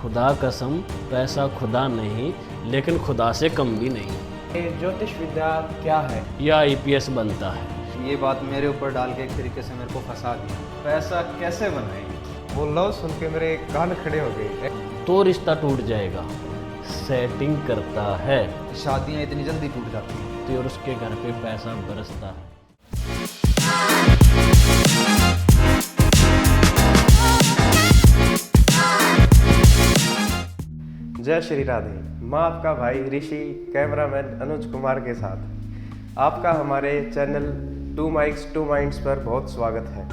खुदा कसम पैसा खुदा नहीं, लेकिन खुदा से कम भी नहीं। ये ज्योतिष विद्या क्या है? यह आईपीएस बनता है। ये बात मेरे ऊपर डाल के एक तरीके से मेरे को फंसा दिया। पैसा कैसे बनाएंगे? वो लव सुन के मेरे कान खड़े हो गए। तो रिश्ता टूट जाएगा। सेटिंग करता है शादियाँ इतनी जल्दी टूट जाती हैं। तो और उसके घर पे पैसा बरसता है। जय श्री राधे। मैं आपका भाई ऋषि कैमरामैन अनुज कुमार के साथ आपका हमारे चैनल 2 माइक्स 2 माइंड्स पर बहुत स्वागत है।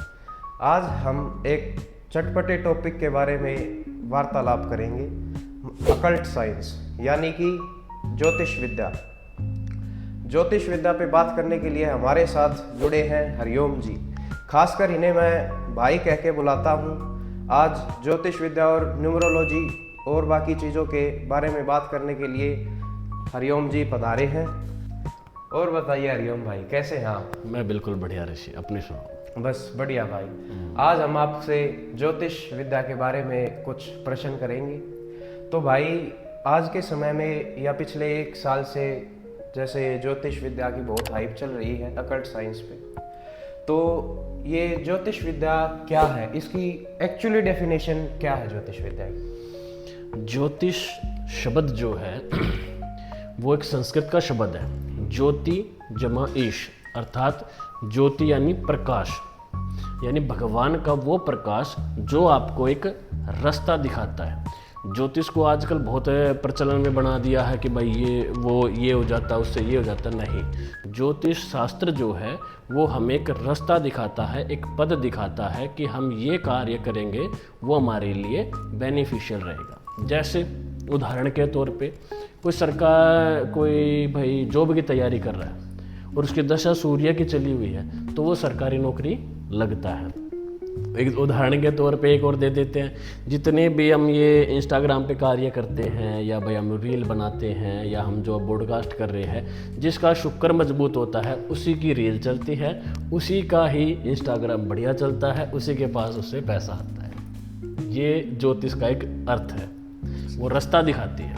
आज हम एक चटपटे टॉपिक के बारे में वार्तालाप करेंगे, अकल्ट साइंस यानी कि ज्योतिष विद्या। ज्योतिष विद्या पे बात करने के लिए हमारे साथ जुड़े हैं हरिओम जी। खासकर इन्हें मैं भाई कह के बुलाता हूँ। आज ज्योतिष विद्या और न्यूमरोलॉजी और बाकी चीज़ों के बारे में बात करने के लिए हरिओम जी पधारे हैं। और बताइए हरिओम भाई, कैसे हैं आप? मैं बिल्कुल बढ़िया ऋषि, अपनी सुनो। बस बढ़िया भाई। आज हम आपसे ज्योतिष विद्या के बारे में कुछ प्रश्न करेंगे। तो भाई, आज के समय में या पिछले 1 साल से जैसे ज्योतिष विद्या की बहुत हाइप चल रही है अकल्ट साइंस पे, तो ये ज्योतिष विद्या क्या है? इसकी एक्चुअली डेफिनेशन क्या है ज्योतिष विद्या की? ज्योतिष शब्द जो है वो एक संस्कृत का शब्द है। ज्योति जमा ईश, अर्थात ज्योति यानी प्रकाश, यानी भगवान का वो प्रकाश जो आपको एक रास्ता दिखाता है। ज्योतिष को आजकल बहुत प्रचलन में बना दिया है कि भाई ये हो जाता है, उससे ये हो जाता नहीं। ज्योतिष शास्त्र जो है वो हमें एक रास्ता दिखाता है, एक पद दिखाता है कि हम ये कार्य करेंगे वो हमारे लिए बेनिफिशियल रहेगा। जैसे उदाहरण के तौर पे कोई भाई जॉब की तैयारी कर रहा है और उसकी दशा सूर्य की चली हुई है, तो वो सरकारी नौकरी लगता है। एक उदाहरण के तौर पे एक और दे देते हैं, जितने भी हम ये इंस्टाग्राम पे कार्य करते हैं या भाई हम रील बनाते हैं या हम जो ब्रॉडकास्ट कर रहे हैं, जिसका शुक्र मजबूत होता है उसी की रील चलती है, उसी का ही इंस्टाग्राम बढ़िया चलता है, उसी के पास उससे पैसा आता है। ये ज्योतिष का एक अर्थ है, वो रास्ता दिखाती है।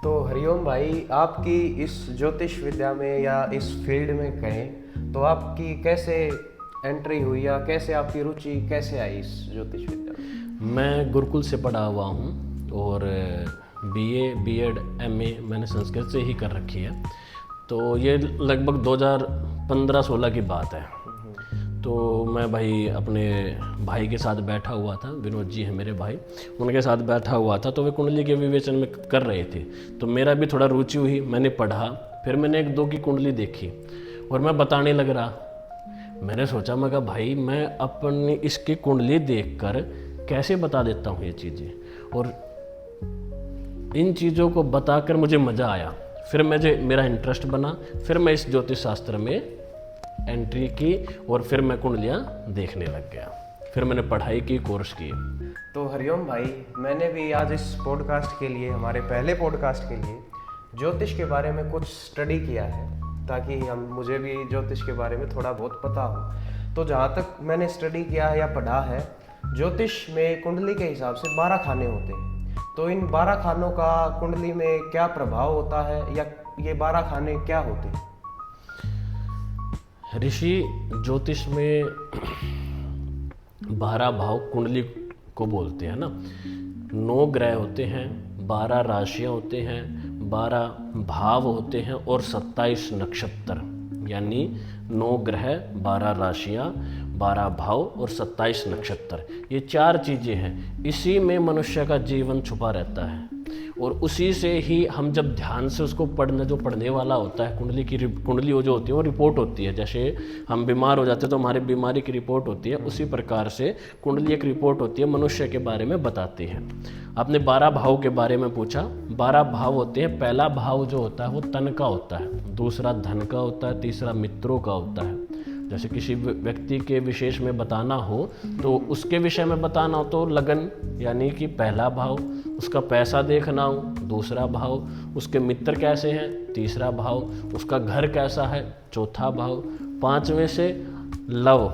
तो हरिओम भाई, आपकी इस ज्योतिष विद्या में या इस फील्ड में कहें तो आपकी कैसे एंट्री हुई या कैसे आपकी रुचि कैसे आई इस ज्योतिष विद्या में? मैं गुरुकुल से पढ़ा हुआ हूँ और बीए, बीएड, एमए मैंने संस्कृत से ही कर रखी है। तो ये लगभग 2015-16 की बात है। तो मैं भाई अपने भाई के साथ बैठा हुआ था, विनोद जी हैं मेरे भाई, उनके साथ बैठा हुआ था। तो वे कुंडली के विवेचन में कर रहे थे, तो मेरा भी थोड़ा रुचि हुई, मैंने पढ़ा। फिर मैंने 1-2 की कुंडली देखी और मैं बताने लग रहा। मैंने सोचा, मैं कहा भाई मैं अपनी इसकी कुंडली देखकर कैसे बता देता हूँ ये चीज़ें, और इन चीज़ों को बताकर मुझे मज़ा आया। फिर मेरा इंटरेस्ट बना, फिर मैं इस ज्योतिष शास्त्र में एंट्री की और फिर मैं कुंडलियाँ देखने लग गया। फिर मैंने पढ़ाई की, कोर्स की। तो हरिओम भाई, मैंने भी आज इस पॉडकास्ट के लिए, हमारे पहले पॉडकास्ट के लिए ज्योतिष के बारे में कुछ स्टडी किया है, ताकि मुझे भी ज्योतिष के बारे में थोड़ा बहुत पता हो। तो जहाँ तक मैंने स्टडी किया है या पढ़ा है, ज्योतिष में कुंडली के हिसाब से 12 खाने होते हैं। तो इन 12 खानों का कुंडली में क्या प्रभाव होता है या ये 12 खाने क्या होते हैं? ऋषि, ज्योतिष में 12 भाव कुंडली को बोलते हैं ना। 9 ग्रह होते हैं, 12 राशियाँ होते हैं, 12 भाव होते हैं और 27 नक्षत्र, यानी 9 ग्रह, 12 राशियाँ, 12 भाव और 27 नक्षत्र। ये 4 चीज़ें हैं। इसी में मनुष्य का जीवन छुपा रहता है और उसी से ही हम जब ध्यान से उसको पढ़ने वाला होता है, कुंडली वो जो होती है वो रिपोर्ट होती है। जैसे हम बीमार हो जाते हैं तो हमारी बीमारी की रिपोर्ट होती है, उसी प्रकार से कुंडली एक रिपोर्ट होती है, मनुष्य के बारे में बताती है। आपने 12 भाव के बारे में पूछा। 12 भाव होते हैं। पहला भाव जो होता है वो तन का होता है, दूसरा धन का होता है, तीसरा मित्रों का होता है। जैसे किसी व्यक्ति के विशेष में बताना हो तो उसके विषय में बताना हो तो लगन यानी कि पहला भाव, उसका पैसा देखना हो दूसरा भाव, उसके मित्र कैसे हैं तीसरा भाव, उसका घर कैसा है चौथा भाव, 5वें से लव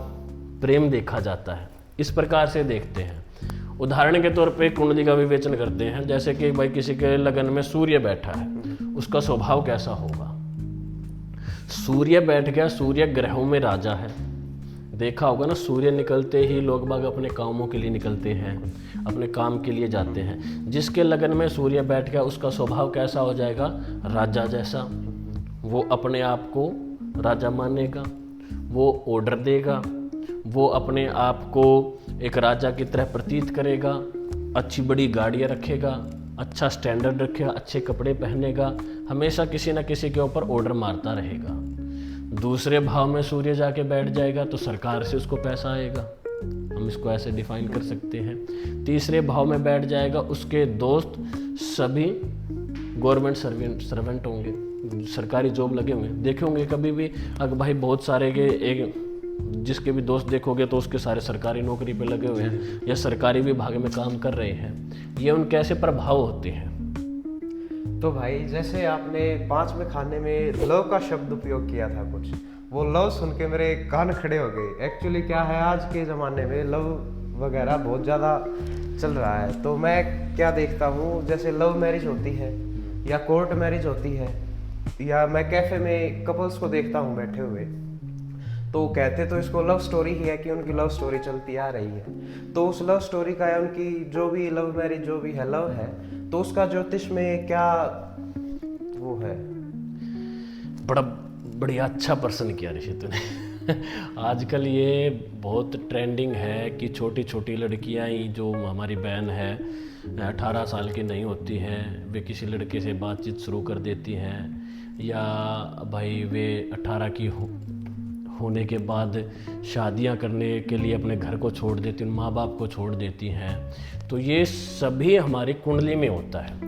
प्रेम देखा जाता है। इस प्रकार से देखते हैं। उदाहरण के तौर पे कुंडली का विवेचन करते हैं, जैसे कि भाई किसी के लगन में सूर्य बैठा है, उसका स्वभाव कैसा होगा। सूर्य बैठ गया, सूर्य ग्रहों में राजा है। देखा होगा ना, सूर्य निकलते ही लोग बाग अपने कामों के लिए निकलते हैं, अपने काम के लिए जाते हैं। जिसके लगन में सूर्य बैठ गया उसका स्वभाव कैसा हो जाएगा, राजा जैसा। वो अपने आप को राजा मानेगा, वो ऑर्डर देगा, वो अपने आप को एक राजा की तरह प्रतीत करेगा, अच्छी बड़ी गाड़ियाँ रखेगा, अच्छा स्टैंडर्ड रखेगा, अच्छे कपड़े पहनेगा, हमेशा किसी न किसी के ऊपर ऑर्डर मारता रहेगा। दूसरे भाव में सूर्य जाके बैठ जाएगा तो सरकार से उसको पैसा आएगा, हम इसको ऐसे डिफाइन कर सकते हैं। तीसरे भाव में बैठ जाएगा, उसके दोस्त सभी गवर्नमेंट सर्वेंट होंगे, सरकारी जॉब लगे होंगे। देखे होंगे कभी भी अगर भाई बहुत सारे के एक जिसके भी दोस्त देखोगे तो उसके सारे सरकारी नौकरी पे लगे हुए हैं या सरकारी विभाग में काम कर रहे हैं। ये उनके ऐसे प्रभाव होते हैं। तो भाई जैसे आपने 5वें खाने में लव का शब्द उपयोग किया था कुछ, वो लव सुन के मेरे कान खड़े हो गए। एक्चुअली क्या है, आज के ज़माने में लव वगैरह बहुत ज़्यादा चल रहा है। तो मैं क्या देखता हूँ, जैसे लव मैरिज होती है या कोर्ट मैरिज होती है, या मैं कैफ़े में कपल्स को देखता हूँ बैठे हुए, तो कहते तो इसको लव स्टोरी ही है कि उनकी लव स्टोरी चलती आ रही है। तो उस लव स्टोरी का या उनकी जो भी लव मैरिज जो भी है लव है, तो उसका ज्योतिष में क्या वो है। बड़ा बढ़िया अच्छा प्रश्न किया ऋषि तूने। आजकल ये बहुत ट्रेंडिंग है कि छोटी छोटी लड़कियां ही, जो हमारी बहन है 18 साल की नहीं होती हैं, वे किसी लड़के से बातचीत शुरू कर देती हैं, या भाई वे 18 की होने के बाद शादियां करने के लिए अपने घर को छोड़ देती, उन माँ बाप को छोड़ देती हैं। तो ये सभी हमारी कुंडली में होता है।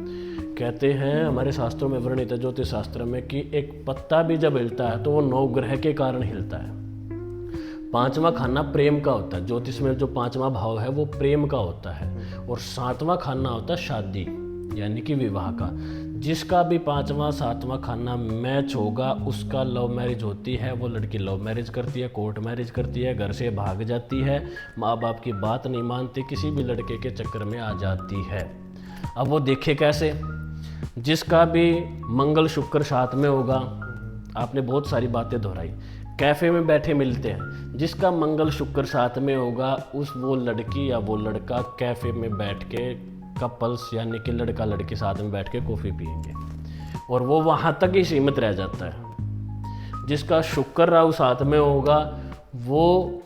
कहते हैं हमारे शास्त्रों में वर्णित है, ज्योतिष शास्त्र में, कि एक पत्ता भी जब हिलता है तो वो 9 ग्रह के कारण हिलता है। 5वां खाना प्रेम का होता है, ज्योतिष में जो 5वां भाव है वो प्रेम का होता है, और 7वां खाना होता है शादी यानी कि विवाह का। जिसका भी 5वां 7वां खाना मैच होगा उसका लव मैरिज होती है। वो लड़की लव मैरिज करती है, कोर्ट मैरिज करती है, घर से भाग जाती है, माँ बाप की बात नहीं मानती, किसी भी लड़के के चक्कर में आ जाती है। अब वो देखे कैसे, जिसका भी मंगल शुक्र साथ में होगा, आपने बहुत सारी बातें दोहराई, कैफ़े में बैठे मिलते हैं, जिसका मंगल शुक्र साथ में होगा उस वो लड़की या वो लड़का कैफ़े में बैठ के कपल्स यानी कि लड़का लड़की साथ में बैठ के कॉफ़ी पियेंगे, और वो वहाँ तक ही सीमित रह जाता है। जिसका शुक्र राहु साथ में होगा वो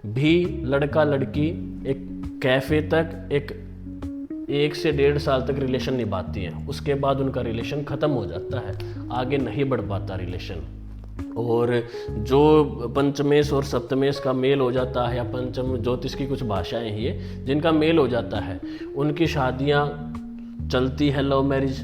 भी लड़का लड़की एक कैफ़े तक 1 से 1.5 साल तक रिलेशन निभाती हैं, उसके बाद उनका रिलेशन ख़त्म हो जाता है, आगे नहीं बढ़ पाता रिलेशन। और जो पंचमेश और सप्तमेश का मेल हो जाता है, या पंचम ज्योतिष की कुछ भाषाएं ही है जिनका मेल हो जाता है, उनकी शादियां चलती है लव मैरिज,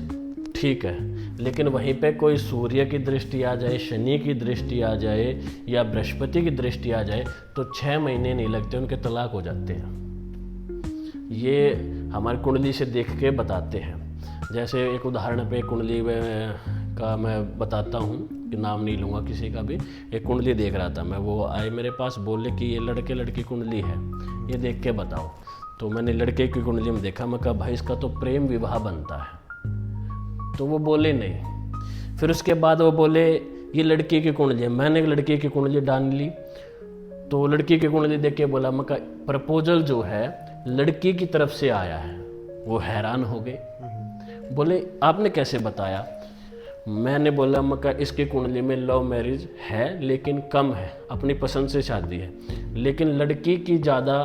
ठीक है। लेकिन वहीं पे कोई सूर्य की दृष्टि आ जाए, शनि की दृष्टि आ जाए या बृहस्पति की दृष्टि आ जाए तो 6 महीने नहीं लगते, उनके तलाक हो जाते हैं। ये हमारी कुंडली से देख के बताते हैं। जैसे एक उदाहरण पे कुंडली का मैं बताता हूँ कि नाम नहीं लूँगा किसी का भी। एक कुंडली देख रहा था मैं, वो आए मेरे पास, बोले कि ये लड़के लड़की कुंडली है, ये देख के बताओ। तो मैंने लड़के की कुंडली में देखा, मैं कहा भाई इसका तो प्रेम विवाह बनता है। तो वो बोले नहीं। फिर उसके बाद वो बोले ये लड़की की कुंडली है। मैंने लड़की की कुंडली डाल ली, तो लड़की की कुंडली देख के बोला, मैं कहा प्रपोजल जो है लड़की की तरफ से आया है। वो हैरान हो गए, बोले आपने कैसे बताया? मैंने बोला, मैं कहा इसकी कुंडली में लव मैरिज है लेकिन कम है, अपनी पसंद से शादी है, लेकिन लड़की की ज़्यादा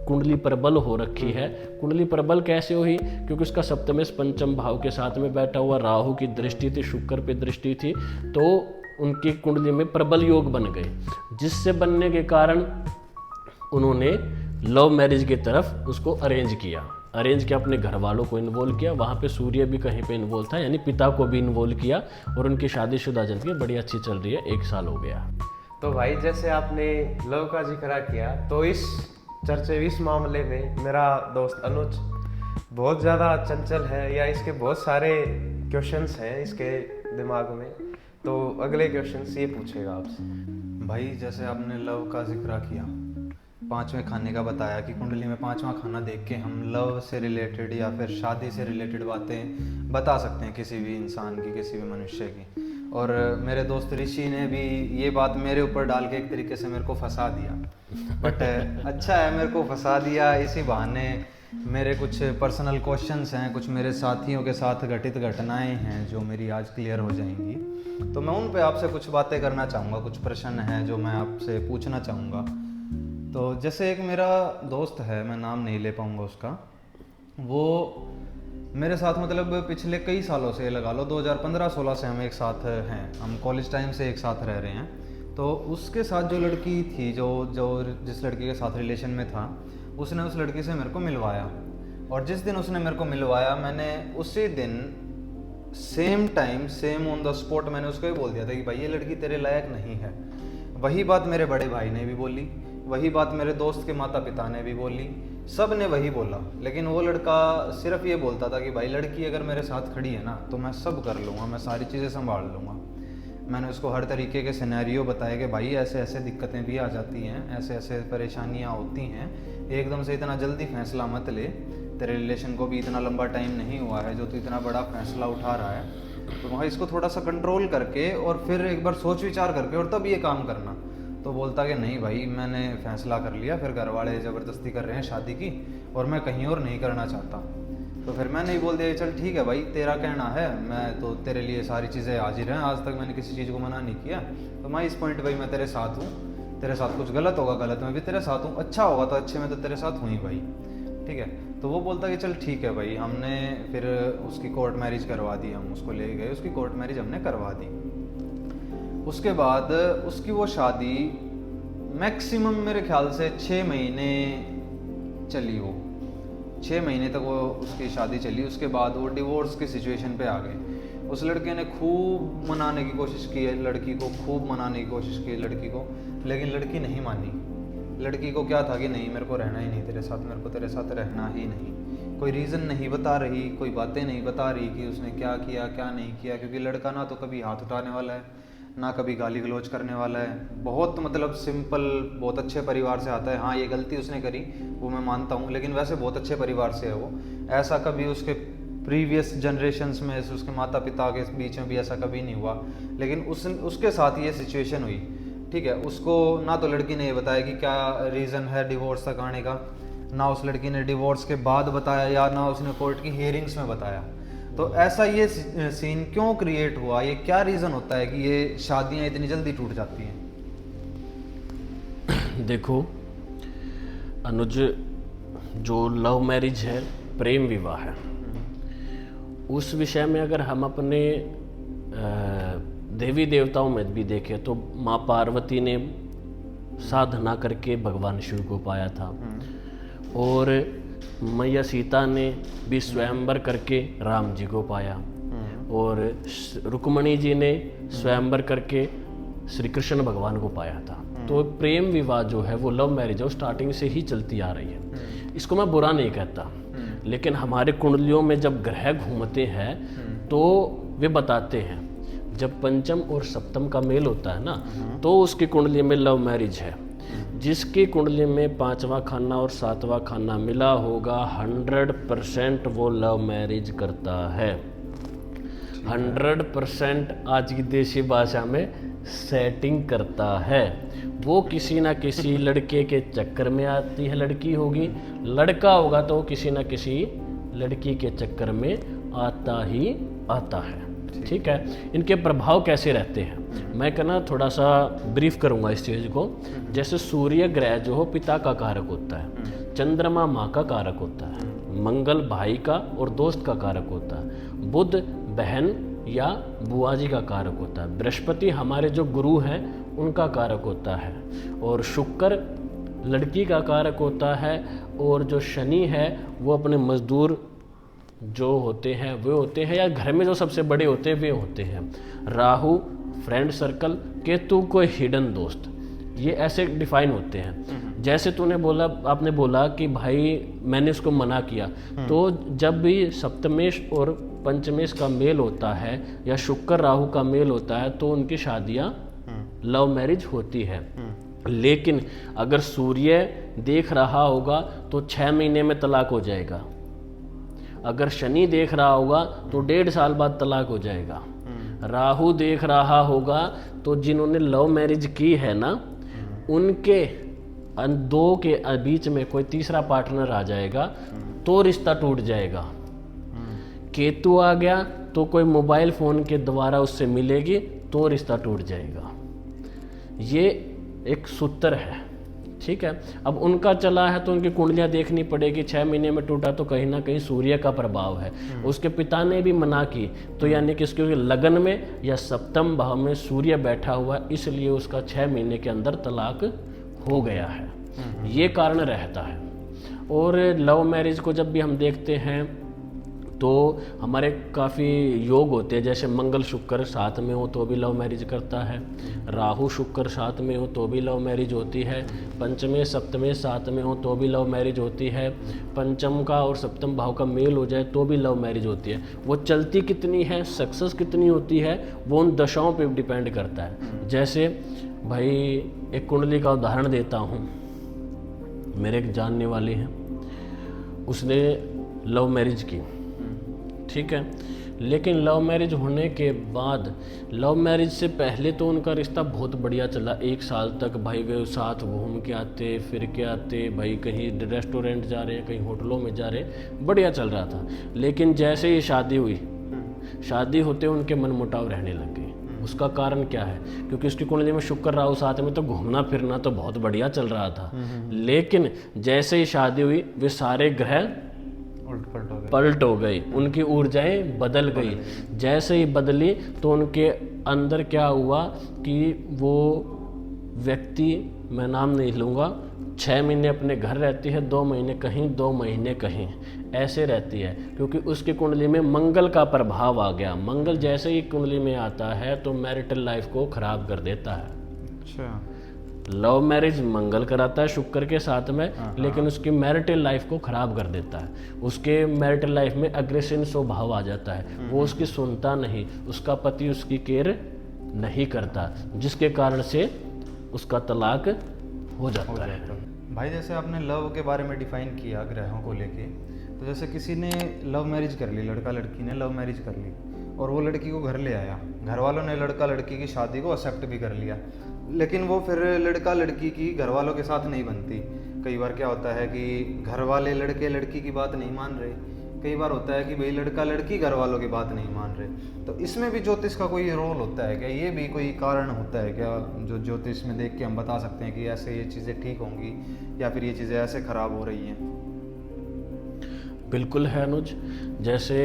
कुंडली प्रबल हो रखी है। कुंडली प्रबल कैसे हुई? क्योंकि उसका सप्तमेश पंचम भाव के साथ में बैठा हुआ राहु की दृष्टि थी, शुक्र पे दृष्टि थी, तो उनकी कुंडली में प्रबल योग बन गए, जिससे बनने के कारण उन्होंने लव मैरिज की तरफ उसको अरेंज किया। अपने घर वालों को इन्वॉल्व किया, वहाँ पे सूर्य भी कहीं पे इन्वॉल्व था, यानी पिता को भी इन्वॉल्व किया, और उनकी शादीशुदा जिंदगी बड़ी अच्छी चल रही है, 1 साल हो गया। तो भाई जैसे आपने लव का जिक्र किया, तो इस चर्चे इस मामले में मेरा दोस्त अनुज बहुत ज़्यादा चंचल है, या इसके बहुत सारे क्वेश्चंस हैं इसके दिमाग में, तो अगले क्वेश्चंस ये पूछेगा आपसे। भाई जैसे आपने लव का जिक्र किया, पांचवें खाने का बताया कि कुंडली में पांचवा खाना देख के हम लव से रिलेटेड या फिर शादी से रिलेटेड बातें बता सकते हैं किसी भी इंसान की, किसी भी मनुष्य की। और मेरे दोस्त ऋषि ने भी ये बात मेरे ऊपर डाल के एक तरीके से मेरे को फंसा दिया, बट अच्छा है मेरे को फंसा दिया। इसी बहाने मेरे कुछ पर्सनल क्वेश्चंस हैं, कुछ मेरे साथियों के साथ घटित घटनाएं हैं जो मेरी आज क्लियर हो जाएंगी, तो मैं उन पे आपसे कुछ बातें करना चाहूँगा। कुछ प्रश्न हैं जो मैं आपसे पूछना चाहूँगा। तो जैसे एक मेरा दोस्त है, मैं नाम नहीं ले पाऊँगा उसका, वो मेरे साथ मतलब पिछले कई सालों से, लगा लो 2015-16 से हम एक साथ हैं, हम कॉलेज टाइम से एक साथ रह रहे हैं। तो उसके साथ जो लड़की थी, जो जिस लड़की के साथ रिलेशन में था, उसने उस लड़की से मेरे को मिलवाया। और जिस दिन उसने मेरे को मिलवाया, मैंने उसी दिन same time same on the spot मैंने उसको ही बोल दिया था कि भाई ये लड़की तेरे लायक नहीं है। वही बात मेरे बड़े भाई ने भी बोली, वही बात मेरे दोस्त के माता पिता ने भी बोली, सब ने वही बोला। लेकिन वो लड़का सिर्फ ये बोलता था कि भाई लड़की अगर मेरे साथ खड़ी है ना तो मैं सब कर लूँगा, मैं सारी चीज़ें संभाल लूँगा। मैंने उसको हर तरीके के सिनेरियो बताए कि भाई ऐसे ऐसे दिक्कतें भी आ जाती हैं, ऐसे ऐसे परेशानियाँ होती हैं, एकदम से इतना जल्दी फैसला मत ले, तेरे रिलेशन को भी इतना लंबा टाइम नहीं हुआ है जो तू इतना बड़ा फैसला उठा रहा है, तो वहाँ इसको थोड़ा सा कंट्रोल करके और फिर एक बार सोच विचार करके और तब ये काम करना। तो बोलता कि नहीं भाई मैंने फैसला कर लिया, फिर घर वाले ज़बरदस्ती कर रहे हैं शादी की और मैं कहीं और नहीं करना चाहता। तो फिर मैंने ही बोल दिया चल ठीक है भाई, तेरा कहना है, मैं तो तेरे लिए सारी चीज़ें हाजिर हैं, आज तक मैंने किसी चीज़ को मना नहीं किया, तो मैं इस पॉइंट भाई मैं तेरे साथ हूँ, तेरे साथ कुछ गलत होगा गलत में भी तेरे साथ हूँ, अच्छा होगा तो अच्छे में तो तेरे साथ हूँ ही भाई, ठीक है। तो वो बोलता कि चल ठीक है भाई। हमने फिर उसकी कोर्ट मैरिज करवा दी, हम उसको ले गए, उसकी कोर्ट मैरिज हमने करवा दी। उसके बाद उसकी वो शादी मैक्सिमम मेरे ख्याल से 6 महीने चली, वो 6 महीने तक वो उसकी शादी चली। उसके बाद वो डिवोर्स की सिचुएशन पे आ गए। उस लड़के ने खूब मनाने की कोशिश की है लड़की को, खूब मनाने की कोशिश की लड़की को, लेकिन लड़की नहीं मानी। लड़की को क्या था कि नहीं मेरे को रहना ही नहीं तेरे साथ, मेरे को तेरे साथ रहना ही नहीं। कोई रीज़न नहीं बता रही, कोई बातें नहीं बता रही कि उसने क्या किया क्या नहीं किया, क्योंकि लड़का ना तो कभी हाथ उठाने वाला है, ना कभी गाली गलौज करने वाला है। बहुत मतलब सिंपल, बहुत अच्छे परिवार से आता है। हाँ ये गलती उसने करी वो मैं मानता हूँ, लेकिन वैसे बहुत अच्छे परिवार से है वो। ऐसा कभी उसके प्रीवियस जनरेशंस में, उसके माता पिता के बीच में भी ऐसा कभी नहीं हुआ, लेकिन उसके साथ ये सिचुएशन हुई, ठीक है। उसको ना तो लड़की ने ये बताया कि क्या रीज़न है डिवोर्स तक आने का, ना उस लड़की ने डिवोर्स के बाद बताया, या ना उसने कोर्ट की हियरिंग्स में बताया। तो ऐसा ये सीन क्यों क्रिएट हुआ, ये क्या रीज़न होता है कि ये शादियां इतनी जल्दी टूट जाती हैं? देखो अनुज, जो लव मैरिज है, प्रेम विवाह है, उस विषय में अगर हम अपने देवी देवताओं में भी देखें तो माँ पार्वती ने साधना करके भगवान शिव को पाया था, और मैया सीता ने भी स्वयंवर करके राम जी को पाया, और रुक्मणी जी ने स्वयंवर करके श्री कृष्ण भगवान को पाया था। तो प्रेम विवाह जो है वो लव मैरिज है, वो स्टार्टिंग से ही चलती आ रही है। इसको मैं बुरा नहीं कहता, लेकिन हमारे कुंडलियों में जब ग्रह घूमते हैं तो वे बताते हैं, जब पंचम और सप्तम का मेल होता है ना, तो उसकी कुंडली में लव मैरिज है। जिसकी कुंडली में 5वां खाना और 7वां खाना मिला होगा, 100% वो लव मैरिज करता है। 100% आज की देसी भाषा में सेटिंग करता है। वो किसी ना किसी लड़के के चक्कर में आती है, लड़की होगी, लड़का होगा तो किसी ना किसी लड़की के चक्कर में आता ही आता है, ठीक है। इनके प्रभाव कैसे रहते हैं मैं कहना थोड़ा सा ब्रीफ करूंगा इस चीज़ को। जैसे सूर्य ग्रह जो हो पिता का कारक होता है, चंद्रमा माँ का कारक होता है, मंगल भाई का और दोस्त का कारक होता है, बुध बहन या बुआ जी का कारक होता है, बृहस्पति हमारे जो गुरु हैं उनका कारक होता है, और शुक्र लड़की का कारक होता है, और जो शनि है वो अपने मजदूर जो होते हैं वे होते हैं, या घर में जो सबसे बड़े होते हैं वे होते हैं। राहु फ्रेंड सर्कल, केतु कोई हिडन दोस्त, ये ऐसे डिफाइन होते हैं। जैसे तूने बोला, आपने बोला कि भाई मैंने उसको मना किया, तो जब भी सप्तमेश और पंचमेश का मेल होता है या शुक्र राहु का मेल होता है तो उनकी शादियां लव मैरिज होती है। लेकिन अगर सूर्य देख रहा होगा तो 6 महीने में तलाक हो जाएगा। अगर शनि देख रहा होगा तो 1.5 साल बाद तलाक हो जाएगा। राहु देख रहा होगा तो जिन्होंने लव मैरिज की है ना, उनके दो के बीच में कोई तीसरा पार्टनर आ जाएगा तो रिश्ता टूट जाएगा। केतु आ गया तो कोई मोबाइल फ़ोन के द्वारा उससे मिलेगी तो रिश्ता टूट जाएगा। ये एक सूत्र है, ठीक है। अब उनका चला है तो उनकी कुंडलियाँ देखनी पड़ेगी। 6 महीने में टूटा तो कहीं ना कहीं सूर्य का प्रभाव है। उसके पिता ने भी मना की, तो यानी कि उसके लगन में या सप्तम भाव में सूर्य बैठा हुआ, इसलिए उसका 6 महीने के अंदर तलाक हो गया है। ये कारण रहता है। और लव मैरिज को जब भी हम देखते हैं तो हमारे काफ़ी योग होते हैं, जैसे मंगल शुक्र साथ में हो तो भी लव मैरिज करता है, राहु शुक्र साथ में हो तो भी लव मैरिज होती है, पंचमें सप्तमें साथ में हो तो भी लव मैरिज होती है, पंचम का और सप्तम भाव का मेल हो जाए तो भी लव मैरिज होती है। वो चलती कितनी है, सक्सेस कितनी होती है, वो उन दशाओं पे डिपेंड करता है। जैसे भाई एक कुंडली का उदाहरण देता हूँ। मेरे एक जानने वाले हैं, उसने लव मैरिज की, ठीक है। लेकिन लव मैरिज होने के बाद, लव मैरिज से पहले तो उनका रिश्ता बहुत बढ़िया चला। 1 साल तक भाई वे साथ घूम के आते, फिर के आते, भाई कहीं रेस्टोरेंट जा रहे हैं, कहीं होटलों में जा रहे, बढ़िया चल रहा था। लेकिन जैसे ही शादी हुई, शादी होते उनके मनमुटाव रहने लग गए। उसका कारण क्या है? क्योंकि उसकी कुंडली में शुक्र राहु साथ में, तो घूमना फिरना तो बहुत बढ़िया चल रहा था। लेकिन जैसे ही शादी हुई, वे सारे ग्रह पलट हो गई, उनकी ऊर्जाएं बदल गई। जैसे ही बदली तो उनके अंदर क्या हुआ कि वो व्यक्ति, मैं नाम नहीं लूँगा, 6 महीने अपने घर रहती है, 2 महीने कहीं, 2 महीने कहीं, ऐसे रहती है। क्योंकि उसकी कुंडली में मंगल का प्रभाव आ गया। मंगल जैसे ही कुंडली में आता है तो मैरिटल लाइफ को खराब कर देता है। अच्छा, लव मैरिज मंगल कराता है शुक्र के साथ में, लेकिन उसकी मैरिटल लाइफ को खराब कर देता है। उसके मैरिटल लाइफ में अग्रेसिव स्वभाव आ जाता है, वो उसकी सुनता नहीं, उसका पति उसकी केयर नहीं करता, जिसके कारण से उसका तलाक हो जाता है। भाई जैसे आपने लव के बारे में डिफाइन किया ग्रहों को लेके, तो जैसे किसी ने लव मैरिज कर ली, लड़का लड़की ने लव मैरिज कर ली और वो लड़की को घर ले आया, घर वालों ने लड़का लड़की की शादी को एक्सेप्ट भी कर लिया, लेकिन वो फिर लड़का लड़की की घर वालों के साथ नहीं बनती। कई बार क्या होता है कि घर वाले लड़के लड़की की बात नहीं मान रहे, कई बार होता है कि भाई लड़का लड़की घर वालों की बात नहीं मान रहे। तो इसमें भी ज्योतिष का कोई रोल होता है क्या? ये भी कोई कारण होता है क्या जो ज्योतिष में देख के हम बता सकते हैं कि ऐसे ये चीज़ें ठीक होंगी या फिर ये चीज़ें ऐसे खराब हो रही हैं? बिल्कुल है अनुज। जैसे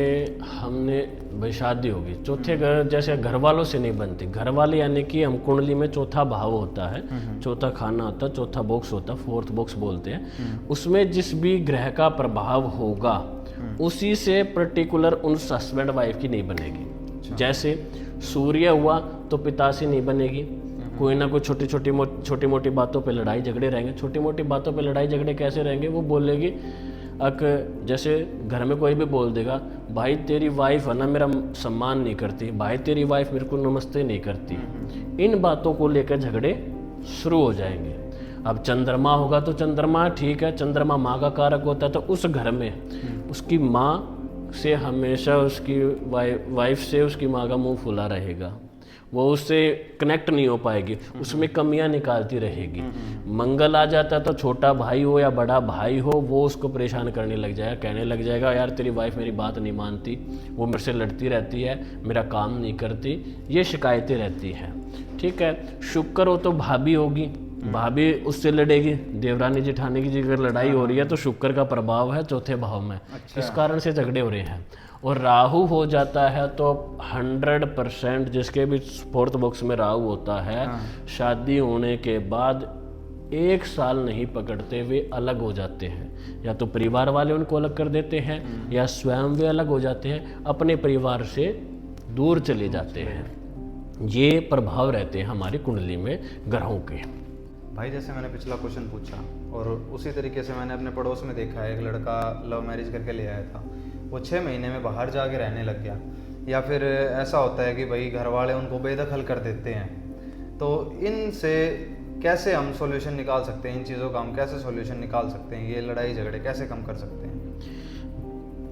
हमने भाई शादी होगी, चौथे घर, जैसे घर वालों से नहीं बनती। घर वाले यानी कि हम कुंडली में चौथा भाव होता है, चौथा खाना होता है, चौथा बॉक्स होता है, 4th बॉक्स बोलते हैं। उसमें जिस भी ग्रह का प्रभाव होगा उसी से पर्टिकुलर उन हस्बैंड वाइफ की नहीं बनेगी। जैसे सूर्य हुआ तो पिता से नहीं बनेगी, कोई ना कोई छोटी मोटी बातों पे लड़ाई झगड़े रहेंगे। छोटी मोटी बातों पे लड़ाई झगड़े कैसे रहेंगे? वो बोलेगी, जैसे घर में कोई भी बोल देगा, भाई तेरी वाइफ है ना मेरा सम्मान नहीं करती, भाई तेरी वाइफ मेरे को नमस्ते नहीं करती। इन बातों को लेकर झगड़े शुरू हो जाएंगे। अब चंद्रमा होगा तो चंद्रमा ठीक है, चंद्रमा माँ का कारक होता है, तो उस घर में उसकी माँ से हमेशा, उसकी वाइफ से उसकी माँ का मुंह फुला रहेगा, वो उससे कनेक्ट नहीं हो पाएगी, उसमें कमियां निकालती रहेगी। मंगल आ जाता है तो छोटा भाई हो या बड़ा भाई हो, वो उसको परेशान करने लग जाएगा, कहने लग जाएगा यार तेरी वाइफ मेरी बात नहीं मानती, वो मेरे से लड़ती रहती है, मेरा काम नहीं करती, ये शिकायतें रहती हैं। ठीक है, शुक्र हो तो भाभी होगी, भाभी उससे लड़ेगी, देवरानी जेठानी की अगर लड़ाई हो रही है तो शुक्र का प्रभाव है चौथे भाव में, इस कारण से झगड़े हो रहे हैं। और राहु हो जाता है तो 100% जिसके भी 4th बॉक्स में राहु होता है, शादी होने के बाद 1 साल नहीं पकड़ते वे अलग हो जाते हैं। या तो परिवार वाले उनको अलग कर देते हैं या स्वयं वे अलग हो जाते हैं, अपने परिवार से दूर चले जाते हैं। ये प्रभाव रहते हैं हमारी कुंडली में ग्रहों के। भाई जैसे मैंने पिछला क्वेश्चन पूछा और उसी तरीके से मैंने अपने पड़ोस में देखा है, एक लड़का लव मैरिज करके ले आया था, वो 6 महीने में बाहर जाके रहने लग गया। या फिर ऐसा होता है कि भाई घर वाले उनको बेदखल कर देते हैं। तो इनसे कैसे हम सॉल्यूशन निकाल सकते हैं इन चीज़ों का, हम कैसे सॉल्यूशन निकाल सकते हैं, ये लड़ाई झगड़े कैसे कम कर सकते हैं?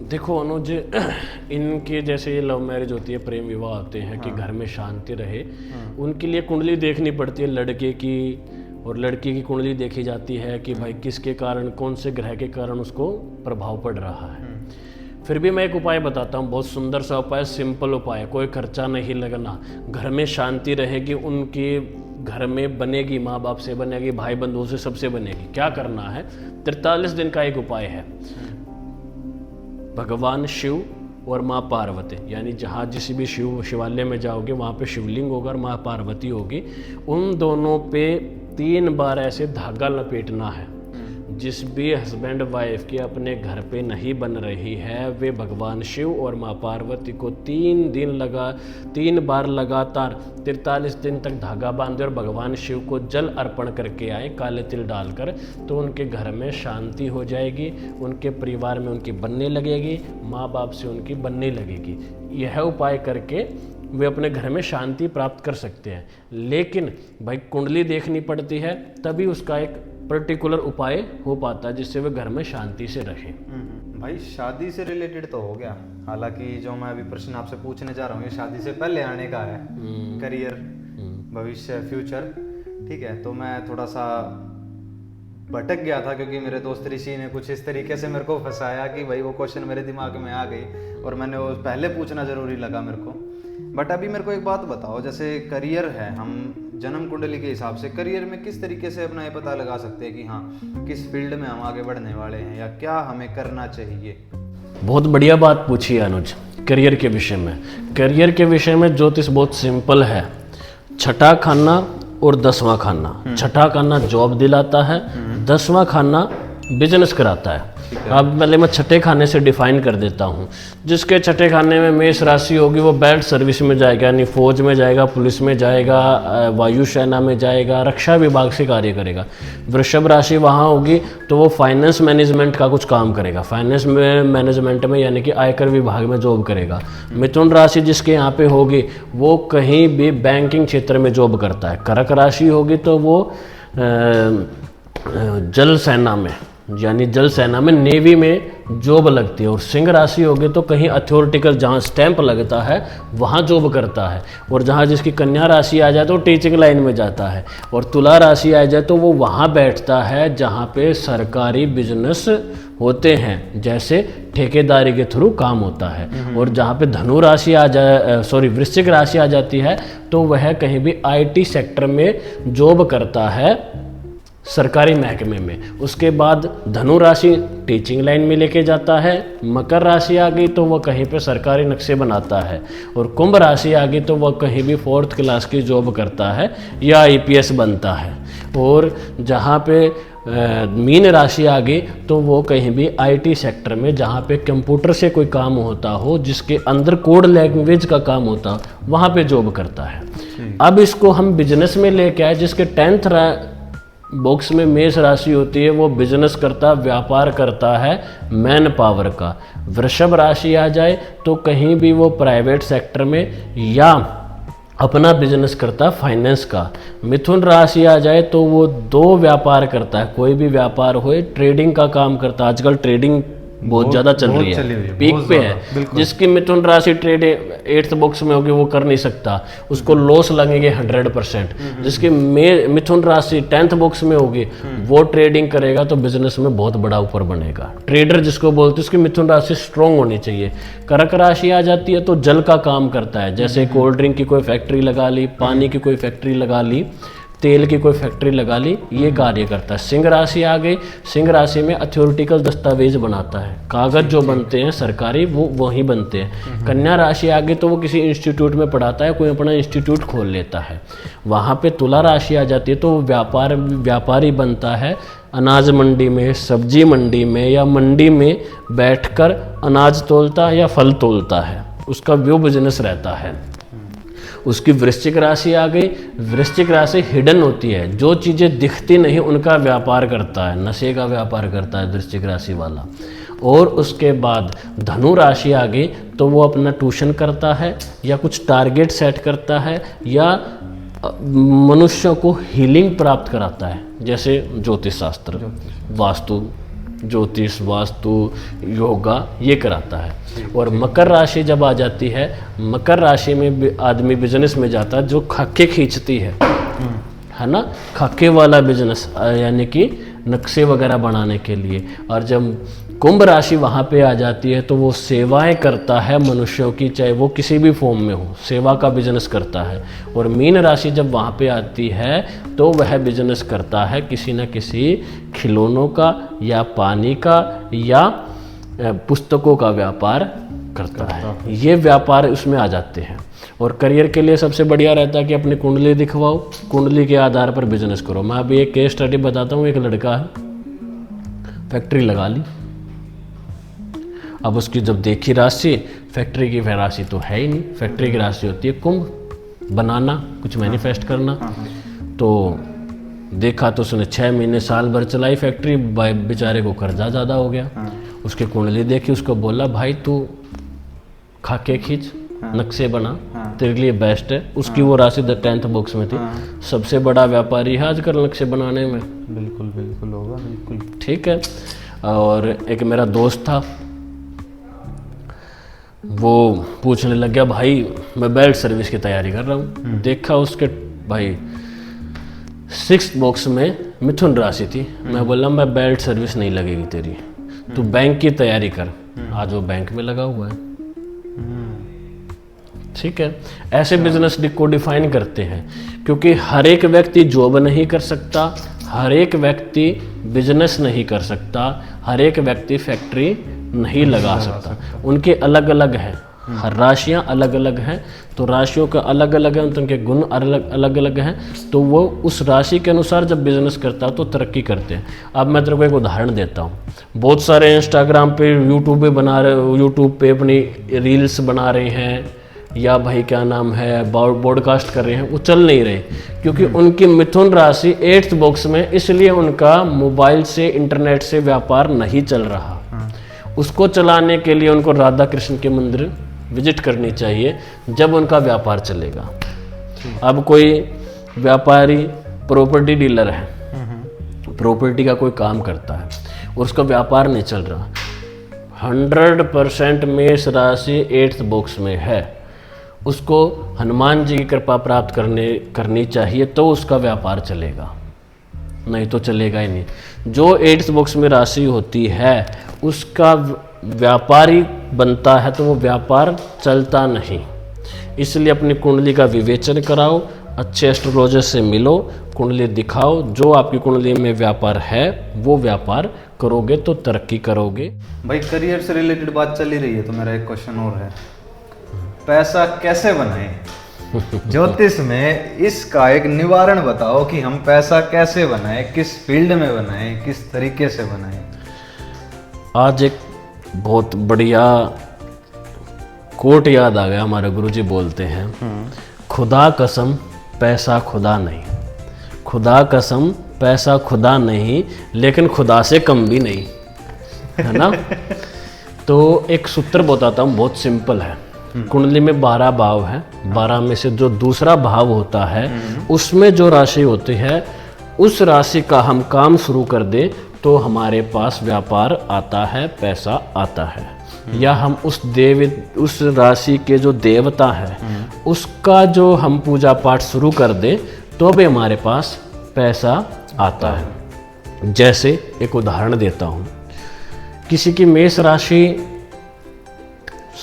देखो अनुज, इनके जैसे ये लव मैरिज होती है, प्रेम विवाह होते हैं कि घर में शांति रहे, उनके लिए कुंडली देखनी पड़ती है लड़के की, और लड़की की कुंडली देखी जाती है कि भाई किसके कारण, कौन से ग्रह के कारण उसको प्रभाव पड़ रहा है। फिर भी मैं एक उपाय बताता हूँ, बहुत सुंदर सा उपाय, सिंपल उपाय, कोई खर्चा नहीं लगना, घर में शांति रहेगी, उनके घर में बनेगी, माँ बाप से बनेगी, भाई बंधुओं से सबसे बनेगी। क्या करना है, 43 दिन का एक उपाय है। भगवान शिव और माँ पार्वती, यानी जहाँ जिस भी शिवालय में जाओगे वहाँ पे शिवलिंग होगा और माँ पार्वती होगी, उन दोनों पे 3 बार ऐसे धागा लपेटना है। जिस भी हस्बैंड वाइफ की अपने घर पे नहीं बन रही है, वे भगवान शिव और माँ पार्वती को 3 बार लगातार 43 दिन तक धागा बांधे और भगवान शिव को जल अर्पण करके आए, काले तिल डालकर, तो उनके घर में शांति हो जाएगी, उनके परिवार में उनकी बनने लगेगी, माँ बाप से उनकी बनने लगेगी। यह उपाय करके वे अपने घर में शांति प्राप्त कर सकते हैं। लेकिन भाई कुंडली देखनी पड़ती है, तभी उसका एक पर्टिकुलर उपाय हो पाता है जिससे वे घर में शांति से रहे। भाई शादी से रिलेटेड तो हो गया, हालांकि जो मैं अभी प्रश्न आपसे पूछने जा रहा हूँ ये शादी से पहले आने का है, करियर, भविष्य, फ्यूचर, ठीक है। तो मैं थोड़ा सा भटक गया था क्योंकि मेरे दोस्त ऋषि ने कुछ इस तरीके से मेरे को फंसाया कि भाई वो क्वेश्चन मेरे दिमाग में आ गई और मैंने वो पहले पूछना जरूरी लगा मेरे को। बट अभी मेरे को एक बात बताओ, जैसे करियर है, हम जन्म कुंडली के हिसाब से करियर में किस तरीके से अपना ये पता लगा सकते हैं कि हाँ किस फील्ड में हम आगे बढ़ने वाले हैं या क्या हमें करना चाहिए? बहुत बढ़िया बात पूछी अनुज करियर के विषय में। करियर के विषय में ज्योतिष बहुत सिंपल है, छठा खाना और 10वां खाना। छठा खाना जॉब दिलाता है, 10वां खाना बिजनेस कराता है। अब पहले मैं छठे खाने से डिफाइन कर देता हूँ। जिसके छठे खाने में मेष राशि होगी वो बेल्ट सर्विस में जाएगा, यानी फौज में जाएगा, पुलिस में जाएगा, वायुसेना में जाएगा, रक्षा विभाग से कार्य करेगा। वृषभ राशि वहाँ होगी तो वो फाइनेंस मैनेजमेंट का कुछ काम करेगा, फाइनेंस मैनेजमेंट में यानी कि आयकर विभाग में जॉब करेगा। मिथुन राशि जिसके यहाँ पे होगी वो कहीं भी बैंकिंग क्षेत्र में जॉब करता है। कर्क राशि होगी तो वो जल सेना में, यानी जल सेना में, नेवी में जॉब लगती है। और सिंह राशि होगी तो कहीं अथॉरिटिकल जहाँ स्टैंप लगता है वहाँ जॉब करता है। और जहाँ जिसकी कन्या राशि आ जाए तो टीचिंग लाइन में जाता है। और तुला राशि आ जाए तो वो वहाँ बैठता है जहाँ पे सरकारी बिजनेस होते हैं, जैसे ठेकेदारी के थ्रू काम होता है। और जहाँ पे धनु राशि आ जाए, वृश्चिक राशि आ जाती है तो वह कहीं भी IT सेक्टर में जॉब करता है, सरकारी महकमे में। उसके बाद धनु राशि टीचिंग लाइन में लेके जाता है। मकर राशि आ गई तो वह कहीं पे सरकारी नक्शे बनाता है। और कुंभ राशि आ गई तो वह कहीं भी 4th क्लास की जॉब करता है या IPS बनता है। और जहाँ पे मीन राशि आ गई तो वो कहीं भी IT सेक्टर में जहाँ पे कंप्यूटर से कोई काम होता हो, जिसके अंदर कोड लैंग्वेज का काम होता हो, वहाँ पे जॉब करता है। अब इसको हम बिजनेस में लेके आए, जिसके 10th बॉक्स में मेष राशि होती है, वो बिजनेस करता, व्यापार करता है मैन पावर का। वृषभ राशि आ जाए तो कहीं भी वो प्राइवेट सेक्टर में या अपना बिजनेस करता फाइनेंस का। मिथुन राशि आ जाए तो वो 2 व्यापार करता है, कोई भी व्यापार हो, ट्रेडिंग का काम करता है। आजकल ट्रेडिंग बहुत ज़्यादा चल रही है, पीक पे है। जिसकी मिथुन राशि ट्रेड 8th बॉक्स में होगी वो कर नहीं सकता, उसको लॉस लगेंगे 100%। जिसकी मिथुन राशि 10th बॉक्स में होगी वो ट्रेडिंग करेगा तो बिजनेस में बहुत बड़ा ऊपर बनेगा। ट्रेडर जिसको बोलते हैं उसकी मिथुन राशि स्ट्रॉन्ग होनी चाहिए। कर्क राशि आ जाती है तो जल का काम करता है, जैसे कोल्ड ड्रिंक की कोई फैक्ट्री लगा ली, पानी की कोई फैक्ट्री लगा ली, तेल की कोई फैक्ट्री लगा ली, ये कार्य करता है। सिंह राशि आ गई, सिंह राशि में अथॉरिटिकल दस्तावेज बनाता है, कागज जो बनते हैं सरकारी वो वही बनते हैं। कन्या राशि आ गई तो वो किसी इंस्टीट्यूट में पढ़ाता है, कोई अपना इंस्टीट्यूट खोल लेता है। वहाँ पे तुला राशि आ जाती है तो वो व्यापारी बनता है, अनाज मंडी में, सब्जी मंडी में या मंडी में बैठकर अनाज तोलता है या फल तोलता है, उसका वो बिजनेस रहता है। उसकी वृश्चिक राशि आ गई, वृश्चिक राशि हिडन होती है, जो चीज़ें दिखती नहीं उनका व्यापार करता है, नशे का व्यापार करता है वृश्चिक राशि वाला। और उसके बाद धनु राशि आ गई तो वो अपना ट्यूशन करता है या कुछ टारगेट सेट करता है या मनुष्य को हीलिंग प्राप्त कराता है, जैसे ज्योतिष शास्त्र, वास्तु, ज्योतिष, वास्तु, योगा, ये कराता है। और मकर राशि जब आ जाती है, मकर राशि में आदमी बिजनेस में जाता है जो खाके खींचती है ना, खाके वाला बिजनेस, यानी कि नक्शे वगैरह बनाने के लिए। और जब कुंभ राशि वहाँ पे आ जाती है तो वो सेवाएं करता है मनुष्यों की, चाहे वो किसी भी फॉर्म में हो, सेवा का बिजनेस करता है। और मीन राशि जब वहाँ पे आती है तो वह बिजनेस करता है किसी न किसी खिलौनों का या पानी का या पुस्तकों का व्यापार करता है। ये व्यापार उसमें आ जाते हैं। और करियर के लिए सबसे बढ़िया रहता है कि अपनी कुंडली दिखवाओ, कुंडली के आधार पर बिजनेस करो। मैं अभी एक केस स्टडी बताता हूँ। एक लड़का है, फैक्ट्री लगा ली। अब उसकी जब देखी राशि, फैक्ट्री की राशि तो है ही नहीं, फैक्ट्री की राशि होती है कुंभ, बनाना, कुछ मैनिफेस्ट करना। तो देखा तो उसने 6 महीने साल भर चलाई फैक्ट्री, बेचारे को कर्जा ज़्यादा हो गया। उसकी कुंडली देखी, उसको बोला भाई तू खाके खींच, नक्शे बना, तेरे लिए बेस्ट है। उसकी वो राशि 10th बॉक्स में थी। सबसे बड़ा व्यापारी है आजकल नक्शे बनाने में। बिल्कुल बिल्कुल होगा, बिल्कुल ठीक है। और एक मेरा दोस्त था, वो पूछने लग गया भाई मैं बेल्ट सर्विस की तैयारी कर रहा हूँ। देखा उसके भाई 6th बॉक्स में मिथुन राशि थी। मैं बोला मैं बेल्ट सर्विस नहीं लगेगी तेरी, तू बैंक की तैयारी कर। आज वो बैंक में लगा हुआ है। ठीक है, ऐसे बिजनेस को डिफाइन करते हैं, क्योंकि हर एक व्यक्ति जॉब नहीं कर सकता, हर एक व्यक्ति बिजनेस नहीं कर सकता, हर एक व्यक्ति फैक्ट्री नहीं लगा सकता। उनके अलग अलग हैं, हर राशियां अलग अलग हैं, तो राशियों का अलग अलग है, तो उनके गुण अलग अलग हैं। तो वो उस राशि के अनुसार जब बिजनेस करता है तो तरक्की करते हैं। अब मैं तेरे को एक उदाहरण देता हूँ। बहुत सारे इंस्टाग्राम पे, यूट्यूब पे अपनी रील्स बना रहे हैं, या भाई क्या नाम है, पॉडकास्ट कर रहे हैं, वो चल नहीं रहे क्योंकि उनकी मिथुन राशि 8th बॉक्स में, इसलिए उनका मोबाइल से, इंटरनेट से व्यापार नहीं चल रहा। उसको चलाने के लिए उनको राधा कृष्ण के मंदिर विजिट करनी चाहिए, जब उनका व्यापार चलेगा। अब कोई व्यापारी प्रॉपर्टी डीलर है, प्रॉपर्टी का कोई काम करता है, उसका व्यापार नहीं चल रहा, 100% मेष राशि 8th बॉक्स में है, उसको हनुमान जी की कृपा प्राप्त करनी चाहिए, तो उसका व्यापार चलेगा, नहीं तो चलेगा ही नहीं। जो 8th बॉक्स में राशि होती है उसका व्यापारी बनता है, तो वो व्यापार चलता नहीं। इसलिए अपनी कुंडली का विवेचन कराओ, अच्छे एस्ट्रोलॉजर से मिलो, कुंडली दिखाओ, जो आपकी कुंडली में व्यापार है वो व्यापार करोगे तो तरक्की करोगे। भाई करियर से रिलेटेड बात चली रही है, तो मेरा एक क्वेश्चन और है, पैसा कैसे बनाएं? ज्योतिष में इसका एक निवारण बताओ कि हम पैसा कैसे बनाएं, किस फील्ड में बनाएं, किस तरीके से बनाएं। आज एक बहुत बढ़िया कोट याद आ गया, हमारे गुरुजी बोलते हैं, खुदा कसम पैसा खुदा नहीं, खुदा कसम पैसा खुदा नहीं, लेकिन खुदा से कम भी नहीं, है ना। तो एक सूत्र बताता हूँ, बहुत सिंपल है। कुंडली में 12 भाव है, 12 में से जो दूसरा भाव होता है उसमें जो राशि होती है, उस राशि का हम काम शुरू कर दे तो हमारे पास व्यापार आता है, पैसा आता है। या हम उस राशि के जो देवता है उसका जो हम पूजा पाठ शुरू कर दे तो भी हमारे पास पैसा आता है। जैसे एक उदाहरण देता हूँ, किसी की मेष राशि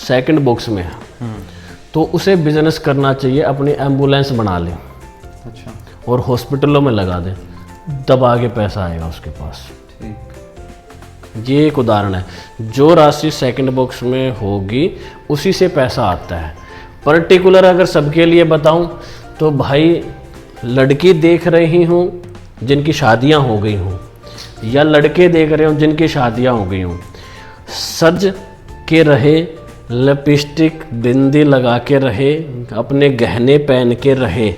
2nd बॉक्स में है, तो उसे बिजनेस करना चाहिए, अपनी एम्बुलेंस बना ले, अच्छा, और हॉस्पिटलों में लगा दे, तब आगे पैसा आएगा उसके पास। ठीक। ये एक उदाहरण है। जो राशि 2nd बॉक्स में होगी उसी से पैसा आता है। पर्टिकुलर अगर सबके लिए बताऊं तो भाई, लड़की देख रही हूँ जिनकी शादियां हो गई हों, या लड़के देख रहे हो जिनकी शादियां हो गई हों, सज के रहे, लिपस्टिक बिंदी लगा के रहे, अपने गहने पहन के रहे,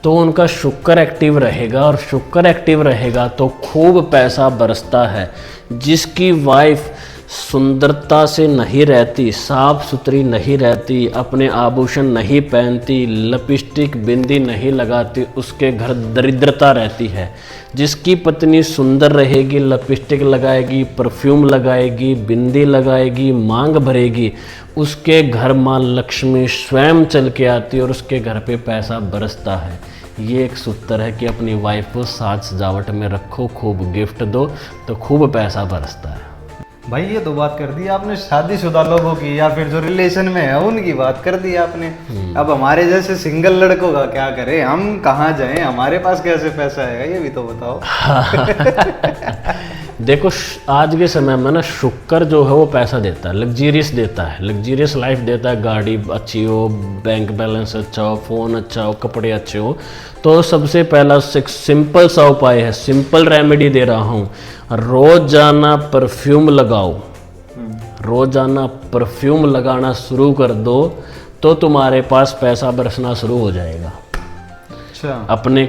तो उनका शुक्र एक्टिव रहेगा, और शुक्र एक्टिव रहेगा तो खूब पैसा बरसता है। जिसकी वाइफ सुंदरता से नहीं रहती, साफ सुथरी नहीं रहती, अपने आभूषण नहीं पहनती, लिपस्टिक बिंदी नहीं लगाती, उसके घर दरिद्रता रहती है। जिसकी पत्नी सुंदर रहेगी, लिपस्टिक लगाएगी, परफ्यूम लगाएगी, बिंदी लगाएगी, मांग भरेगी, उसके घर माँ लक्ष्मी स्वयं चल के आती है और उसके घर पे पैसा बरसता है। ये एक सूत्र है कि अपनी वाइफ को साज सजावट में रखो, खूब गिफ्ट दो तो खूब पैसा बरसता है। भाई ये तो बात कर दी आपने शादीशुदा लोगों की, या फिर जो रिलेशन में है उनकी बात कर दी आपने। अब हमारे जैसे सिंगल लड़कों का क्या करें, हम कहाँ जाएं, हमारे पास कैसे पैसा आएगा, ये भी तो बताओ। देखो आज के समय में ना शुक्र जो है वो पैसा देता है, लग्जीरियस देता है, लग्जीरियस लाइफ देता है। गाड़ी अच्छी हो, बैंक बैलेंस अच्छा हो, फ़ोन अच्छा हो, कपड़े अच्छे हो। तो सबसे पहला सिंपल सा उपाय है, सिंपल रेमेडी दे रहा हूँ, रोजाना परफ्यूम लगाओ। रोजाना परफ्यूम लगाना शुरू कर दो तो तुम्हारे पास पैसा बरसना शुरू हो जाएगा। अच्छा, अपने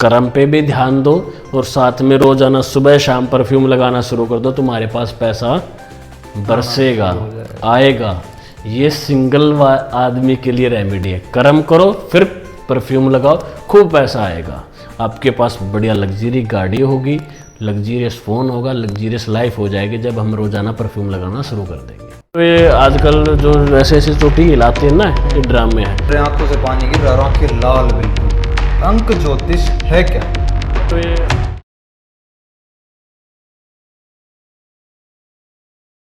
कर्म पे भी ध्यान दो और साथ में रोजाना सुबह शाम परफ्यूम लगाना शुरू कर दो, तुम्हारे पास पैसा बरसेगा, आएगा। ये सिंगल आदमी के लिए रेमेडी है। कर्म करो फिर परफ्यूम लगाओ, खूब पैसा आएगा। आपके पास बढ़िया लग्जरी गाड़ी होगी, लग्जीरियस फ़ोन होगा, लग्जीरियस लाइफ हो जाएगी जब हम रोजाना परफ्यूम लगाना शुरू कर देंगे। तो ये आजकल जो ऐसे ऐसे चोटी हिलाते हैं ना, ये ड्रामे हैं। मेरे आंखों से पानी गिर रहा, आंखें लाल बिल्कुल। अंक ज्योतिष है क्या? तो ये